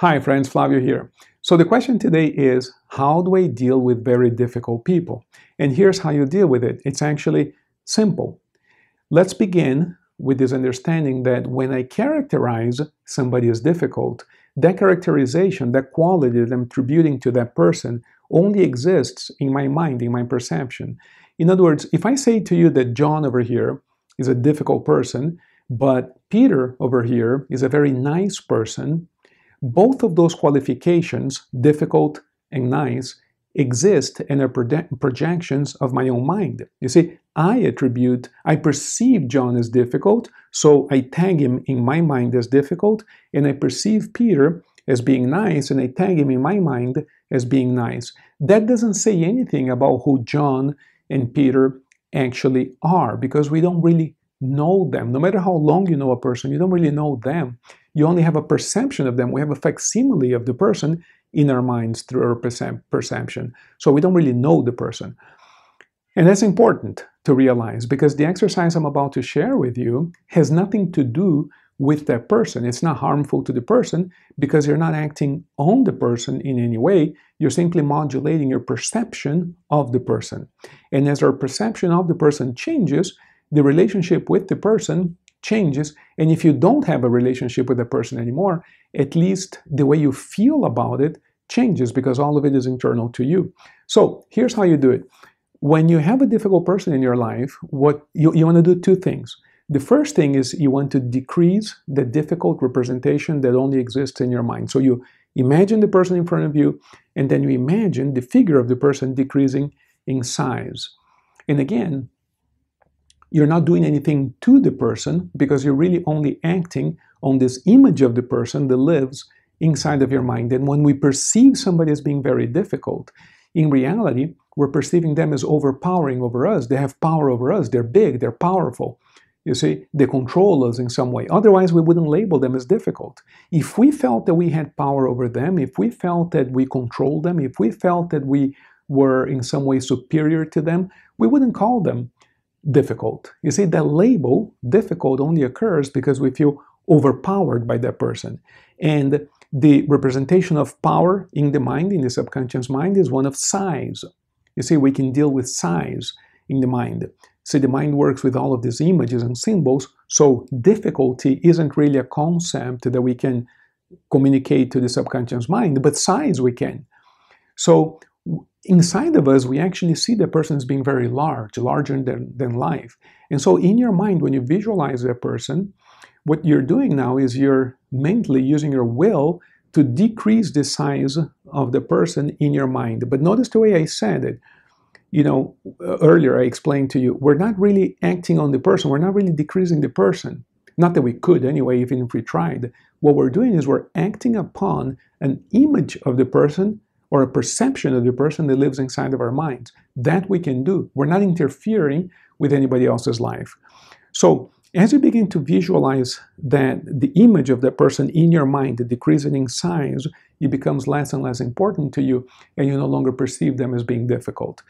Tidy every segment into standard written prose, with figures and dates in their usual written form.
Hi friends, Flavio here. So the question today is, how do I deal with very difficult people? And here's how you deal with it. It's actually simple. Let's begin with this understanding that when I characterize somebody as difficult, that characterization, that quality that I'm attributing to that person only exists in my mind, in my perception. In other words, if I say to you that John over here is a difficult person, but Peter over here is a very nice person, both of those qualifications, difficult and nice, exist and are projections of my own mind. You see, I perceive John as difficult, so I tag him in my mind as difficult, and I perceive Peter as being nice, and I tag him in my mind as being nice. That doesn't say anything about who John and Peter actually are, because we don't really know them. No matter how long you know a person, you don't really know them. You only have a perception of them. We have a facsimile of the person in our minds through our perception. So we don't really know the person. And that's important to realize, because the exercise I'm about to share with you has nothing to do with that person. It's not harmful to the person because you're not acting on the person in any way. You're simply modulating your perception of the person. And as our perception of the person changes, the relationship with the person changes. And if you don't have a relationship with the person anymore, at least the way you feel about it changes, because all of it is internal to you. So here's how you do it. When you have a difficult person in your life, what you want to do two things. The first thing is you want to decrease the difficult representation that only exists in your mind. So you imagine the person in front of you, and then you imagine the figure of the person decreasing in size. And again, you're not doing anything to the person, because you're really only acting on this image of the person that lives inside of your mind. And when we perceive somebody as being very difficult, in reality, we're perceiving them as overpowering over us. They have power over us. They're big. They're powerful. You see, they control us in some way. Otherwise, we wouldn't label them as difficult. If we felt that we had power over them, if we felt that we controlled them, if we felt that we were in some way superior to them, we wouldn't call them difficult. You see, that label, difficult, only occurs because we feel overpowered by that person. And the representation of power in the mind, in the subconscious mind, is one of size. You see, we can deal with size in the mind. See, the mind works with all of these images and symbols, so difficulty isn't really a concept that we can communicate to the subconscious mind, but size we can. So inside of us, we actually see the person as being very large, larger than life. And so in your mind, when you visualize that person, what you're doing now is you're mentally using your will to decrease the size of the person in your mind. But notice the way I said it. You know, earlier I explained to you, we're not really acting on the person. We're not really decreasing the person. Not that we could anyway, even if we tried. What we're doing is we're acting upon an image of the person or a perception of the person that lives inside of our minds. That we can do. We're not interfering with anybody else's life. So as you begin to visualize that the image of that person in your mind, the decreasing in size, it becomes less and less important to you, and you no longer perceive them as being difficult.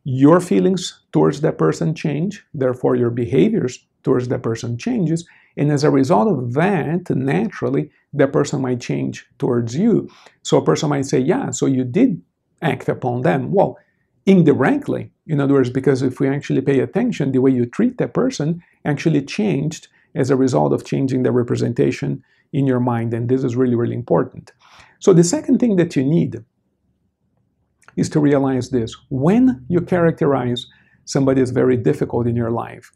Your feelings towards that person change, therefore your behaviors towards that person changes, and as a result of that, naturally, that person might change towards you. So a person might say, yeah, so you did act upon them. Well, indirectly, in other words, because if we actually pay attention, the way you treat that person actually changed as a result of changing the representation in your mind, and this is really, really important. So the second thing that you need is to realize this. When you characterize somebody as very difficult in your life,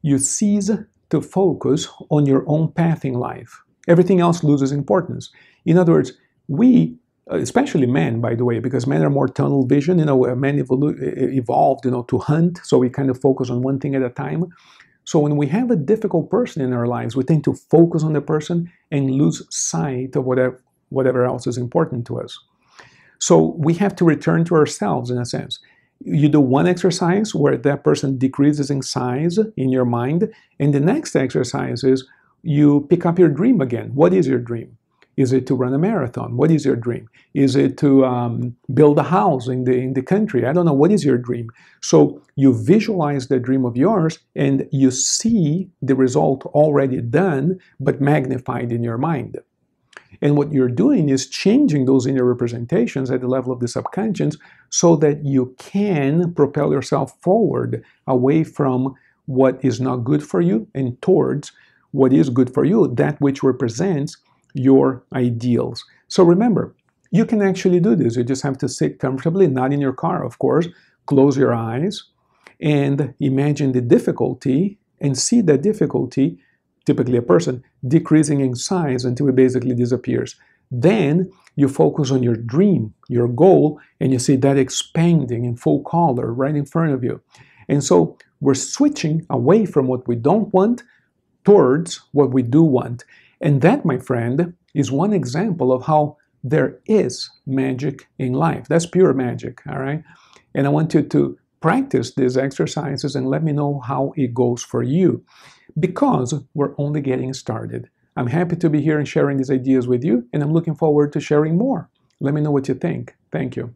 you cease to focus on your own path in life. Everything else loses importance. In other words, we, especially men, by the way, because men are more tunnel vision, men evolved, to hunt, so we kind of focus on one thing at a time. So when we have a difficult person in our lives, we tend to focus on the person and lose sight of whatever else is important to us. So we have to return to ourselves in a sense. You do one exercise where that person decreases in size in your mind, and the next exercise is you pick up your dream again. What is your dream? Is it to run a marathon? What is your dream? Is it to build a house in the country? I don't know. What is your dream? So you visualize the dream of yours, and you see the result already done, but magnified in your mind. And what you're doing is changing those inner representations at the level of the subconscious so that you can propel yourself forward away from what is not good for you and towards what is good for you, that which represents your ideals. So remember, you can actually do this. You just have to sit comfortably, not in your car, of course. Close your eyes and imagine the difficulty and see that difficulty, typically a person, decreasing in size until it basically disappears. Then you focus on your dream, your goal, and you see that expanding in full color right in front of you. And so we're switching away from what we don't want towards what we do want. And that, my friend, is one example of how there is magic in life. That's pure magic, all right? And I want you to practice these exercises and let me know how it goes for you, because we're only getting started. I'm happy to be here and sharing these ideas with you, and I'm looking forward to sharing more. Let me know what you think. Thank you.